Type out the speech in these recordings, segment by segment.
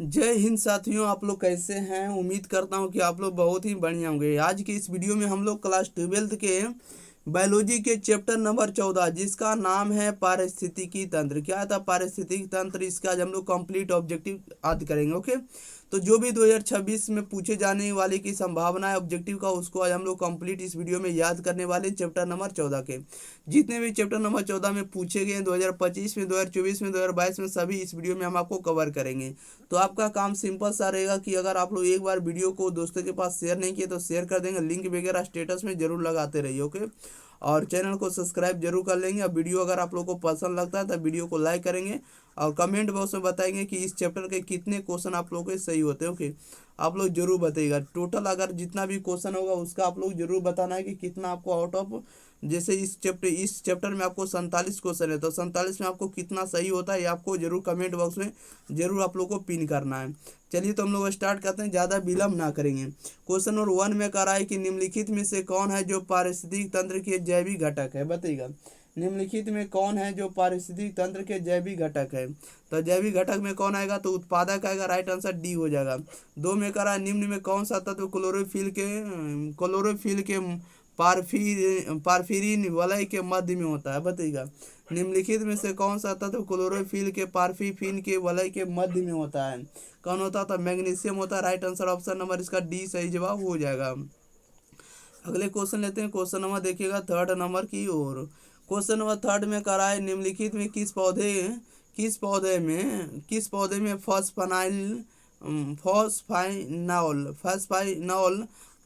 जय हिंद साथियों, आप लोग कैसे हैं। उम्मीद करता हूं कि आप लोग बहुत ही बढ़िया होंगे। आज के इस वीडियो में हम लोग क्लास 12th के बायोलॉजी के चैप्टर नंबर 14 जिसका नाम है पारिस्थितिकी तंत्र। क्या था पारिस्थितिकी तंत्र, इसका आज हम लोग कंप्लीट ऑब्जेक्टिव याद करेंगे। ओके, तो जो भी 2026 में पूछे जाने वाले की संभावना है ऑब्जेक्टिव का, उसको आज हम लोग कंप्लीट इस वीडियो में याद करने वाले चैप्टर नंबर 14 के। जितने भी चैप्टर नंबर 14 में पूछे गए 2025 में, 2024 में, 2022 में, सभी इस वीडियो में हम आपको कवर करेंगे। तो आपका काम सिंपल सा रहेगा कि अगर आप लोग एक बार वीडियो को दोस्तों के पास शेयर नहीं किए तो शेयर कर देंगे, लिंक वगैरह स्टेटस में जरूर लगाते रहिए। ओके, और चैनल को सब्सक्राइब जरूर कर लेंगे। अब वीडियो अगर आप लोग को पसंद लगता है तो वीडियो को लाइक करेंगे और कमेंट बॉक्स में बताएंगे कि इस चैप्टर के कितने क्वेश्चन आप लोगों के सही होते हैं। ओके, आप लोग जरूर बताइएगा। टोटल अगर जितना भी क्वेश्चन होगा उसका आप लोग जरूर बताना है कि कितना आपको आउट ऑफ, जैसे इस चैप्टर में आपको 47 क्वेश्चन है तो 47 में आपको कितना सही होता है ये आपको जरूर कमेंट बॉक्स में जरूर आप लोग को पिन करना है। चलिए तो हम लोग स्टार्ट करते हैं, ज़्यादा विलम्ब ना करेंगे। क्वेश्चन नंबर 1 में कह रहा है कि निम्नलिखित में से कौन है जो पारिस्थितिक तंत्र के जैविक घटक है। बताइएगा निम्नलिखित में कौन है जो पारिस्थितिक तंत्र के जैविक घटक है। तो जैविक घटक में कौन आएगा, तो उत्पादक आएगा। राइट आंसर डी हो जाएगा। 2 में कह रहा है निम्न में कौन सा तत्व क्लोरोफिल के पारफीरिन वलय के मध्य में होता है। बताइएगा निम्नलिखित में से कौन सा तत्व क्लोरोफिल के पारफीरिन के वलय के मध्य में होता है। कौन होता है, तो मैग्नीशियम होता है। राइट आंसर ऑप्शन नंबर इसका डी सही जवाब हो जाएगा। अगले क्वेश्चन लेते हैं। क्वेश्चन नंबर देखिएगा 3rd नंबर की ओर। क्वेश्चन नंबर 3rd में कह रहा है निम्नलिखित में किस पौधे में फॉस्फाइनॉल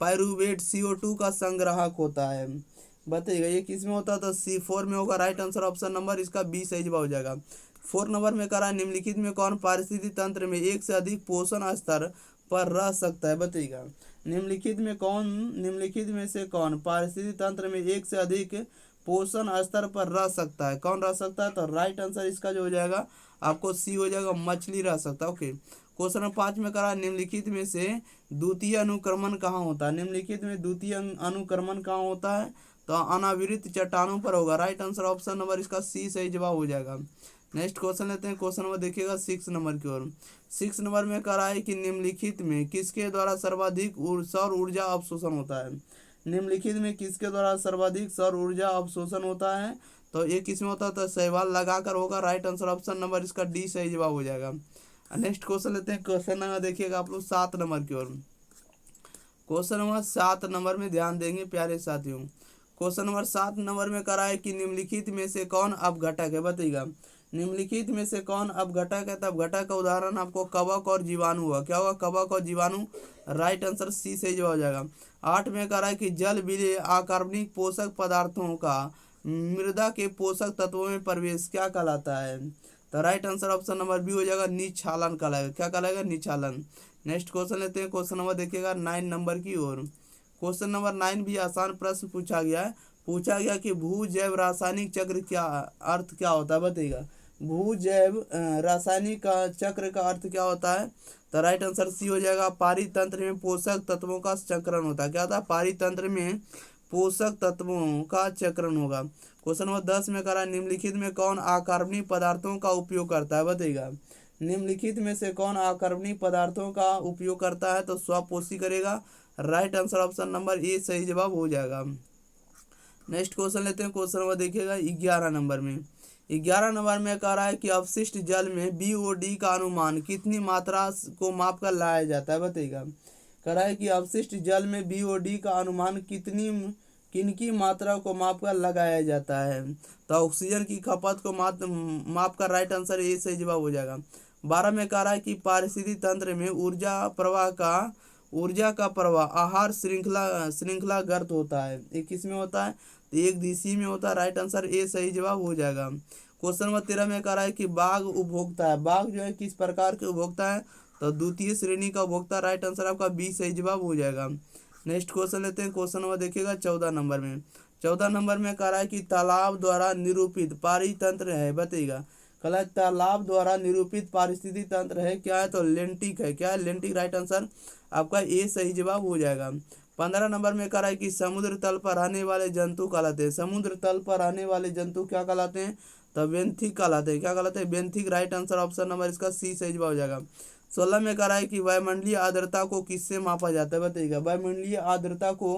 पाइरूवेट CO2 का संग्राहक होता है। बताइएगा ये किस में होता है, तो C4 में होगा। राइट आंसर ऑप्शन नंबर इसका बी सही जवाब हो जाएगा। 4 नंबर में कह रहा है निम्नलिखित में कौन पारिस्थितिक तंत्र में एक से अधिक पोषण स्तर पर रह सकता है। बताइएगा निम्नलिखित में से कौन पारिस्थितिक तंत्र में एक से अधिक पोषण स्तर पर रह सकता है। कौन रह सकता है, तो राइट आंसर इसका जो हो जाएगा आपको सी हो जाएगा, मछली रह सकता है। ओके, क्वेश्चन नंबर 5 में करा निम्नलिखित में से द्वितीय अनुक्रमण कहाँ होता है। निम्नलिखित में द्वितीय अनुक्रमण कहाँ होता है, तो अनावृत चट्टानों पर होगा। राइट आंसर ऑप्शन नंबर इसका सी सही जवाब हो जाएगा। नेक्स्ट क्वेश्चन लेते हैं। क्वेश्चन नंबर देखिएगा 6 नंबर की ओर। 6 नंबर में कह रहा है कि निम्नलिखित में किसके द्वारा सर्वाधिक सौर ऊर्जा अवशोषण होता है। निम्नलिखित में किसके द्वारा सर्वाधिक सौर ऊर्जा अवशोषण होता है, तो ये किस में होता है, तो शैवाल लगाकर होगा। राइट आंसर ऑप्शन नंबर इसका डी सही जवाब हो जाएगा। नेक्स्ट क्वेश्चन लेते हैं। क्वेश्चन नंबर देखिएगा आप लोग 7 नंबर की ओर। क्वेश्चन नंबर 7 नंबर में ध्यान देंगे प्यारे साथियों। क्वेश्चन नंबर 7 नंबर में करा है कि निम्नलिखित में से कौन अपघटक है। बताइएगा निम्नलिखित में से कौन अपघटक है। तब घटक का उदाहरण आपको कवक और जीवाणु हुआ। क्या होगा, कवक और जीवाणु। राइट आंसर सी सही जवाब हो जाएगा। 8 में कह रहा है कि जल विलेय अकार्बनिक पोषक पदार्थों का मृदा के पोषक तत्वों में प्रवेश क्या कहलाता है। तो right answer option number B हो जाएगा, निक्षालन कहलाएगा। क्या कहलाएगा, निक्षालन। नेक्स्ट क्वेश्चन लेते हैं। क्वेश्चन नंबर देखिएगा 9 नंबर की ओर। क्वेश्चन नंबर 9 भी आसान प्रश्न पूछा गया है। पूछा गया कि भू जैव रासायनिक चक्र क्या अर्थ क्या होता है। बताइएगा भू जैव रासायनिक चक्र का अर्थ क्या होता है, तो राइट आंसर सी हो जाएगा। पारितंत्र में पोषक तत्वों का चक्रण होता है। क्या होता है, पारितंत्र में पोषक तत्वों का चक्रण होगा। क्वेश्चन नंबर 10 में करा निम्नलिखित में कौन अकार्बनिक पदार्थों का उपयोग करता है। बताइएगा निम्नलिखित में से कौन अकार्बनिक पदार्थों का उपयोग करता है, तो स्वपोषी करेगा। Right answer option number A सही जवाब हो जाएगा। नेक्स्ट क्वेश्चन लेते हैं। क्वेश्चन नंबर देखिएगा 11 नंबर में। 11 नंबर में कह रहा है कि अवशिष्ट जल में BOD का अनुमान कितनी मात्रा को माप कर लाया जाता है। बताइएगा कह रहा है कि अवशिष्ट जल में BOD का अनुमान किनकी मात्रा को माप कर लगाया जाता है, तो ऑक्सीजन की खपत को माप कर। राइट आंसर ए सही जवाब हो जाएगा। 12 में कह रहा है कि पारिस्थितिक तंत्र में ऊर्जा का प्रवाह आहार श्रृंखला गर्त होता है। ये किस में होता है, तो एक दिशी में होता है। राइट आंसर ए सही जवाब हो जाएगा। क्वेश्चन नंबर 13 में कह रहा है कि बाघ उपभोक्ता है। बाघ जो है किस प्रकार के उपभोक्ता है, तो द्वितीय श्रेणी का उपभोक्ता। राइट आंसर आपका बी सही जवाब हो जाएगा। नेक्स्ट क्वेश्चन लेते हैं। क्वेश्चन नंबर देखिएगा 14 नंबर में। 14 नंबर में कह रहा है कि तालाब द्वारा निरूपित पारितंत्र है। बताइएगा कला तालाब द्वारा निरूपित पारिस्थितिक तंत्र है क्या है, तो लेंटिक है। क्या है, लेंटिक। राइट आंसर आपका ए सही जवाब हो जाएगा। 15 नंबर में कह रहा है कि समुद्र तल पर रहने वाले जंतु कहलाते हैं। समुद्र तल पर रहने वाले जंतु क्या कहलाते हैं, तो बेंथिक कहलाते हैं। क्या कहलाते हैं, benthic. Right answer option number इसका सी सही जवाब हो जाएगा। 16 में कह रहा है कि वायुमंडलीय आर्द्रता को किससे मापा जाता है, बताइएगा। वायुमंडलीय आर्द्रता को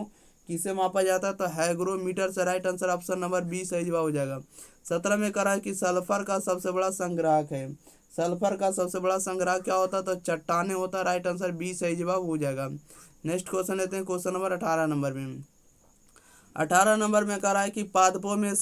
किससे मापा जाता है, तो हैग्रोमीटर से। Right answer option number B सही जवाब हो जाएगा। 17 में कह रहा है कि सल्फर का सबसे बड़ा संग्राहक है। सल्फर का सबसे बड़ा संग्रह क्या होता है, तो चट्टाने होता है। राइट आंसर बी सही जवाब हो जाएगा। नेक्स्ट क्वेश्चन लेते हैं, क्वेश्चन नंबर 18 नंबर में। 18 नंबर में कह रहा है कि पादपों में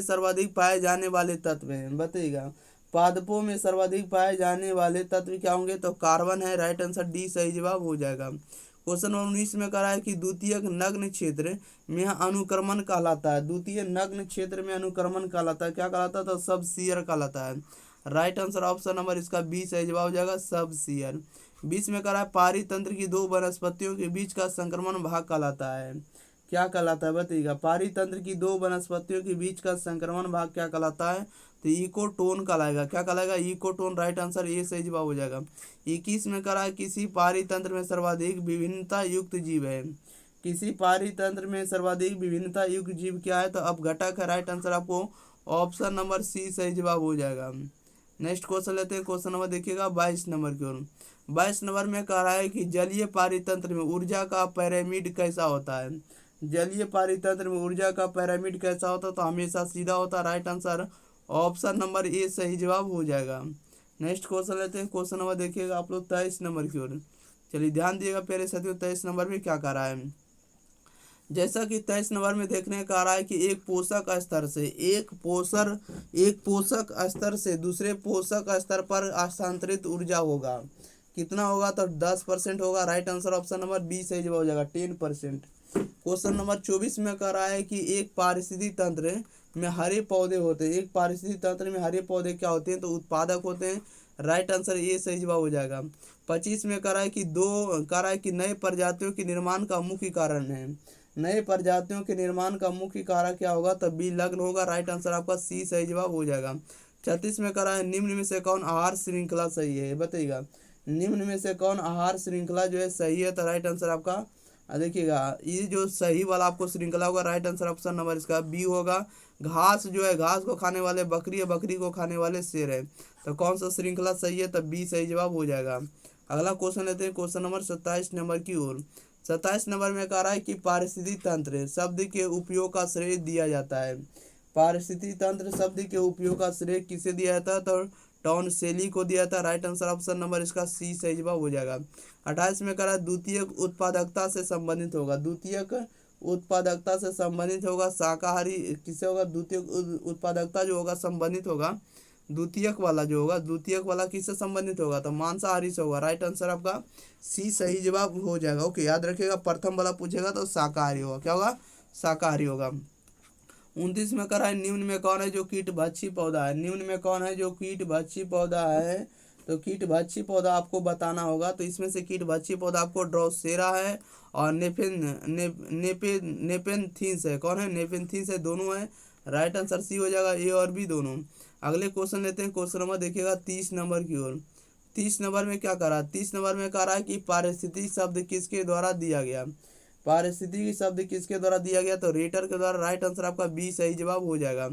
सर्वाधिक पाए जाने वाले तत्व हैं, बताइएगा। पादपों में सर्वाधिक पाए जाने वाले तत्व क्या होंगे, तो कार्बन है। राइट आंसर डी सही जवाब हो जाएगा। क्वेश्चन नंबर 19 में कह रहा है कि द्वितीयक नग्न क्षेत्र में अनुक्रमण कहलाता है। द्वितीय नग्न क्षेत्र में अनुक्रमण कहलाता है, क्या कहलाता है, तो सब सीयर कहलाता है। राइट आंसर ऑप्शन नंबर इसका बी सही जवाब हो जाएगा, सब सीयर। 20 में कह रहा है पारितंत्र की दो वनस्पतियों के बीच का संक्रमण भाग कहलाता है, क्या कहलाता है, बताइएगा। पारितंत्र की दो वनस्पतियों के बीच का संक्रमण भाग क्या कहलाता है, तो इकोटोन कहलाएगा। क्या कहलाएगा, इकोटोन। राइट आंसर ए सही जवाब हो जाएगा। 21 में कह रहा है किसी पारितंत्र में सर्वाधिक विभिन्नता युक्त जीव है। किसी पारितंत्र में सर्वाधिक विभिन्नता युक्त जीव क्या है, तो अपघटक है। राइट आंसर आपको ऑप्शन नंबर सी सही जवाब हो जाएगा। नेक्स्ट क्वेश्चन लेते हैं, क्वेश्चन नंबर देखिएगा 22 नंबर की ओर। 22 नंबर में कह रहा है कि जलीय पारितंत्र में ऊर्जा का पिरामिड कैसा होता है। जलीय पारितंत्र में ऊर्जा का पिरामिड कैसा होता है, तो हमेशा सीधा होता है। Right answer option number A सही जवाब हो जाएगा। नेक्स्ट क्वेश्चन लेते हैं, क्वेश्चन नंबर देखिएगा आप लोग 23 नंबर की ओर। चलिए ध्यान दिएगा प्यारे साथियों, 23 नंबर में क्या कह रहा है। जैसा कि 23 नंबर में देखने का रहा है कि एक पोषक स्तर से दूसरे पोषक स्तर पर हस्तांतरित ऊर्जा होगा, कितना होगा, तो 10% होगा। Right answer option number B सही जवाब हो जाएगा, 10%। क्वेश्चन नंबर 24 में कह रहा है कि एक पारिस्थितिकी तंत्र में हरे पौधे होते हैं। एक पारिस्थितिकी तंत्र में हरे पौधे क्या होते हैं, तो उत्पादक होते हैं। राइट आंसर ये सही जवाब हो जाएगा। 25 में कह रहा है कि नए प्रजातियों के निर्माण का मुख्य कारण है। नए प्रजातियों के निर्माण का मुख्य कारण क्या होगा, तो बी लग्न होगा। राइट आंसर आपका सी सही जवाब हो जाएगा। 36 में कह रहा है निम्न में से कौन आहार श्रृंखला सही है, बताइएगा। निम्न में से कौन आहार श्रृंखला जो है सही है, तो राइट आंसर आपका देखिएगा ये जो सही वाला आपको श्रृंखला होगा, राइट आंसर ऑप्शन नंबर इसका बी होगा। घास जो है, घास को खाने वाले बकरी है, बकरी को खाने वाले शेर है। तो कौन सा श्रृंखला सही है, तो बी सही जवाब हो जाएगा। अगला क्वेश्चन लेते हैं, क्वेश्चन नंबर 27 नंबर की ओर। 27 नंबर में कह रहा है कि पारिस्थितिक तंत्र शब्द के उपयोग का श्रेय दिया जाता है। पारिस्थितिक तंत्र शब्द के उपयोग का श्रेय किसे दिया जाता है, तो टॉन सेली को दिया था। राइट आंसर ऑप्शन नंबर इसका सी सही जवाब हो जाएगा। 28 में कह रहा है द्वितीयक उत्पादकता से संबंधित होगा। द्वितीयक उत्पादकता से संबंधित होगा शाकाहारी, किससे होगा, द्वितीयक उत्पादकता जो होगा संबंधित होगा, द्वितीयक वाला जो होगा, द्वितीयक वाला किससे संबंधित होगा, तो मांसाहारी से होगा। राइट आंसर आपका सी सही जवाब हो जाएगा। ओके, याद रखिएगा, प्रथम वाला पूछेगा तो शाकाहारी होगा, क्या होगा, शाकाहारी होगा। 29 में कह रहा है निम्न में कौन है जो कीटभक्षी पौधा है। निम्न में कौन है जो कीटभक्षी पौधा है, तो कीटभक्षी पौधा आपको बताना होगा। तो इसमें से कीटभक्षी पौधा आपको ड्रोसेरा है और नेपेंथीस है। कौन है, नेपेंथीस है, दोनों है। राइट आंसर सी हो जाएगा, ए और बी दोनों। अगले क्वेश्चन लेते हैं, क्वेश्चन नंबर देखिएगा 30 नंबर की ओर। 30 नंबर में क्या कह रहा है, 30 नंबर में कह रहा है कि पारिस्थितिक शब्द किसके द्वारा दिया गया। पारिस्थितिकी शब्द किसके द्वारा दिया गया, तो रेटर के द्वारा। राइट आंसर आपका बी सही जवाब हो जाएगा।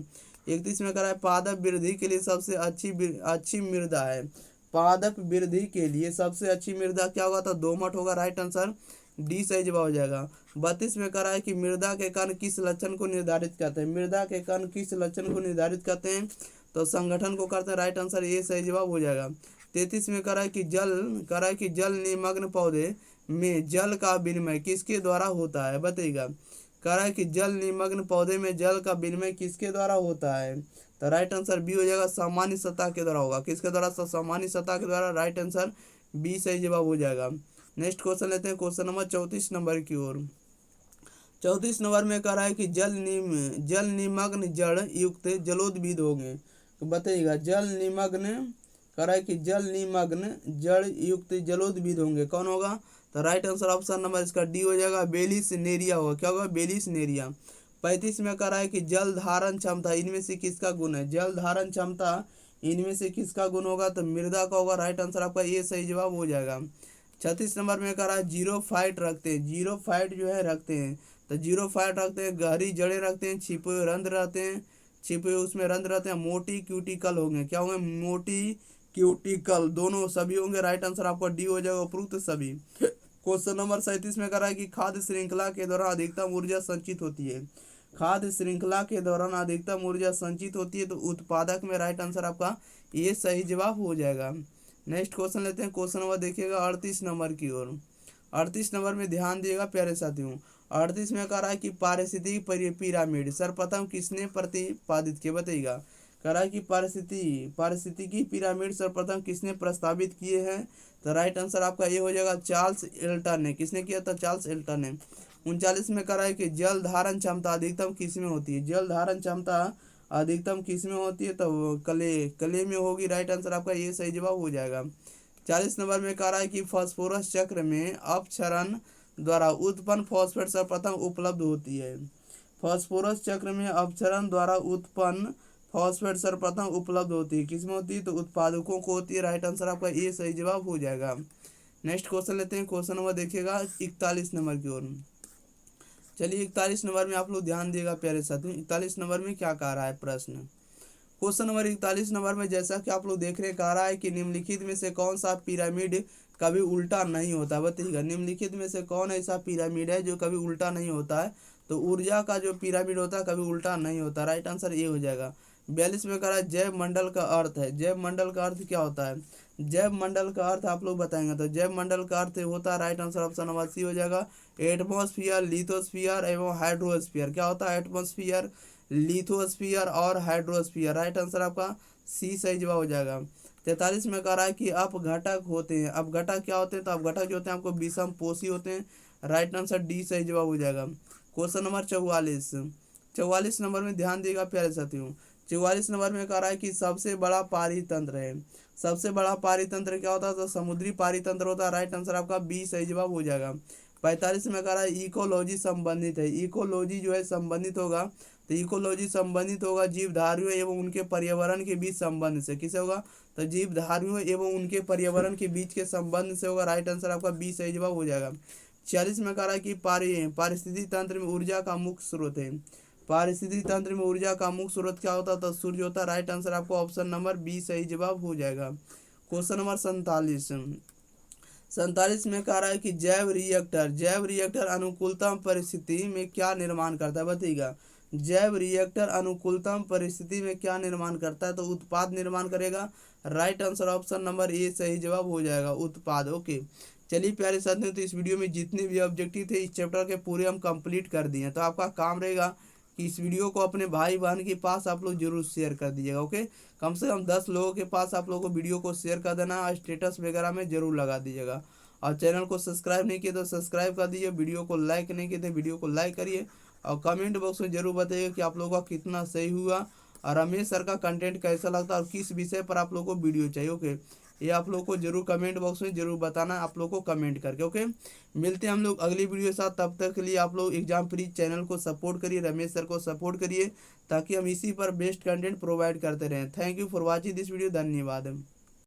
31 में कह रहा है पादप वृद्धि के लिए सबसे अच्छी मृदा है। पादप वृद्धि के लिए सबसे अच्छी मृदा क्या होगा, तो दोमट होगा। राइट आंसर डी सही जवाब हो जाएगा। 32 में कह रहा है कि मृदा के कण किस लक्षण को निर्धारित करते हैं। मृदा के कण किस लक्षण को निर्धारित करते हैं, तो संगठन को करते हैं। राइट आंसर ये सही जवाब हो जाएगा। 33 में कह रहा है कि जल निमग्न पौधे में जल का विनिमय किसके द्वारा होता है, बताइएगा। कह रहा है कि जल निमग्न पौधे में जल का विनिमय किसके द्वारा होता है, तो राइट आंसर बी हो जाएगा, सामान्य सतह के द्वारा होगा। किसके द्वारा, सामान्य सतह के द्वारा। राइट आंसर बी सही जवाब हो जाएगा। नेक्स्ट क्वेश्चन लेते हैं, क्वेश्चन नंबर 34 नंबर की ओर। 34 नंबर में कह रहा है कि जल निमग्न जड़ युक्त जलोद्भिद होंगे, तो बताइएगा। कह रहा है कि जल निमग्न जड़ युक्त जलोद्भिद होंगे, कौन होगा, तो राइट आंसर ऑप्शन नंबर इसका डी हो जाएगा, बेलिस नेरिया होगा। क्या होगा, बेलिस नेरिया। 35 में कह रहा है कि जल धारण क्षमता इनमें से किसका गुण है। जल धारण क्षमता इनमें से किसका गुण होगा, तो मृदा का होगा। राइट आंसर आपका ये सही जवाब हो जाएगा। 36 नंबर में कह रहा है जीरो फाइट रखते हैं। जीरो फाइट जो है रखते हैं, तो जीरो फाइट रखते हैं, गहरी जड़ें रखते हैं, छिपे हुए रंध्र रहते हैं, छिपे उसमें रंध्र रहते हैं, मोटी क्यूटिकल होंगे। क्या होंगे, मोटी क्यूटिकल दोनों सभी होंगे। राइट आंसर आपका डी हो जाएगा, उपरोक्त सभी। क्वेश्चन नंबर 37 में करा है कि खाद्य श्रृंखला के दौरान अधिकतम ऊर्जा संचित होती है। खाद्य श्रृंखला के दौरान अधिकतम ऊर्जा संचित होती है तो उत्पादक में राइट आंसर आपका ये सही जवाब हो जाएगा। नेक्स्ट क्वेश्चन लेते हैं। क्वेश्चन नंबर देखिएगा 38 नंबर की ओर। 38 नंबर में ध्यान दिएगा प्यारे साथियों। 38 में कह रहा है कि पारिस्थितिक पिरामिड सर्वप्रथम किसने प्रतिपादित किया, बताइएगा। कह रहा है कि पारिस्थितिकी पिरामिड सर्वप्रथम किसने प्रस्तावित किए हैं, तो राइट आंसर आपका ये हो जाएगा चार्ल्स एल्टन ने। किसने किया था, चार्ल्स एल्टन ने। 39 में कह रहा है कि जल धारण क्षमता अधिकतम किस में होती है, जल धारण क्षमता अधिकतम किस में होती है, तो कले में होगी। राइट आंसर आपका ये सही जवाब हो जाएगा। 40 नंबर में कह रहा है कि फास्फोरस चक्र में अपक्षरण द्वारा उत्पन्न फॉस्फेट सर्वप्रथम उपलब्ध होती है। फास्फोरस चक्र में अपक्षरण द्वारा उत्पन्न फॉस्फेट सर्वप्रथम उपलब्ध होती है, किसमें होती है, तो उत्पादकों को होती है। राइट आंसर आपका ये सही जवाब हो जाएगा। नेक्स्ट क्वेश्चन लेते हैं। क्वेश्चन नंबर देखिएगा 41 नंबर की ओर। चलिए 41 नंबर में आप लोग ध्यान दिएगा प्यारे साथियों। 41 नंबर में क्या कह रहा है प्रश्न। क्वेश्चन नंबर 41 नंबर में जैसा कि आप लोग देख रहे हैं, कह रहा है कि निम्नलिखित में से कौन सा पिरामिड कभी उल्टा नहीं होता, बताइएगा। निम्नलिखित में से कौन ऐसा पिरामिड है जो कभी उल्टा नहीं होता है, तो ऊर्जा का जो पिरामिड होता है कभी उल्टा नहीं होता। राइट आंसर ये हो जाएगा। 42 में कह रहा है जैव मंडल का अर्थ है। जैव मंडल का अर्थ क्या होता है, जैव मंडल का अर्थ आप लोग बताएंगे, तो जैव मंडल का अर्थ होता है, right answer option number C हो जाएगा, एटमॉस्फियर, लिथोस्फियर एवं हाइड्रोस्फियर। क्या होता है, एटमॉस्फियर, लिथोस्फियर और हाइड्रोस्फियर। राइट आंसर आपका सी सही जवाब हो जाएगा। 43 में कह रहा है कि अपघटक होते हैं। अपघटक क्या होते हैं, तो अपघटक जो होते हैं आपको विषम पोषी होते हैं। राइट आंसर डी सही जवाब हो जाएगा। क्वेश्चन नंबर 44 नंबर में ध्यान देगा प्यारे साथियों। 44 नंबर में कह रहा है कि सबसे बड़ा पारितंत्र है। सबसे बड़ा पारितंत्र क्या होता है, तो समुद्री पारितंत्र होता है। राइट आंसर आपका बी सही जवाब हो जाएगा। 45 में कह रहा है इकोलॉजी संबंधित है। इकोलॉजी जो है संबंधित होगा, तो इकोलॉजी संबंधित होगा जीवधारियों एवं उनके पर्यावरण के बीच संबंध से। किसे होगा, तो जीवधारियों एवं उनके पर्यावरण के बीच के संबंध से होगा। राइट आंसर आपका बी सही जवाब हो जाएगा। 46 में कह रहा है कि पारिस्थितिक तंत्र में ऊर्जा का मुख्य स्रोत है। पारिस्थितिक तंत्र में ऊर्जा का मुख्य स्रोत क्या होता है, तो सूर्य होता है। राइट आंसर आपको ऑप्शन नंबर बी सही जवाब हो जाएगा। क्वेश्चन नंबर 47 में कह रहा है कि जैव रिएक्टर अनुकूलतम परिस्थिति में क्या निर्माण करता है, बताइएगा। जैव रिएक्टर अनुकूलतम परिस्थिति में क्या निर्माण करता है, तो उत्पाद निर्माण करेगा। Right answer option number A सही जवाब हो जाएगा, उत्पाद। ओके, चलिए प्यारे साथियों, तो इस वीडियो में जितने भी ऑब्जेक्टिव थे इस चैप्टर के पूरे हम कंप्लीट कर दिए हैं। तो आपका काम रहेगा कि इस वीडियो को अपने भाई बहन के पास आप लोग जरूर शेयर कर दीजिएगा। ओके, कम से कम 10 लोगों के पास आप लोगों को वीडियो को शेयर कर देना और स्टेटस वगैरह में जरूर लगा दीजिएगा। और चैनल को सब्सक्राइब नहीं किया तो सब्सक्राइब कर दीजिए। वीडियो को लाइक नहीं किए तो वीडियो को लाइक करिए और कमेंट बॉक्स में जरूर बताइए कि आप लोगों का कितना सही हुआ और रमेश सर का कंटेंट कैसा लगता है और किस विषय पर आप लोगों को वीडियो चाहिए। ओके, ये आप लोगों को जरूर कमेंट बॉक्स में जरूर बताना, आप लोगों को कमेंट करके। ओके, मिलते हैं हम लोग अगली वीडियो के साथ। तब तक के लिए आप लोग एग्जाम फ्री चैनल को सपोर्ट करिए, रमेश सर को सपोर्ट करिए, ताकि हम इसी पर बेस्ट कंटेंट प्रोवाइड करते रहें। Thank you for watching this video. धन्यवाद।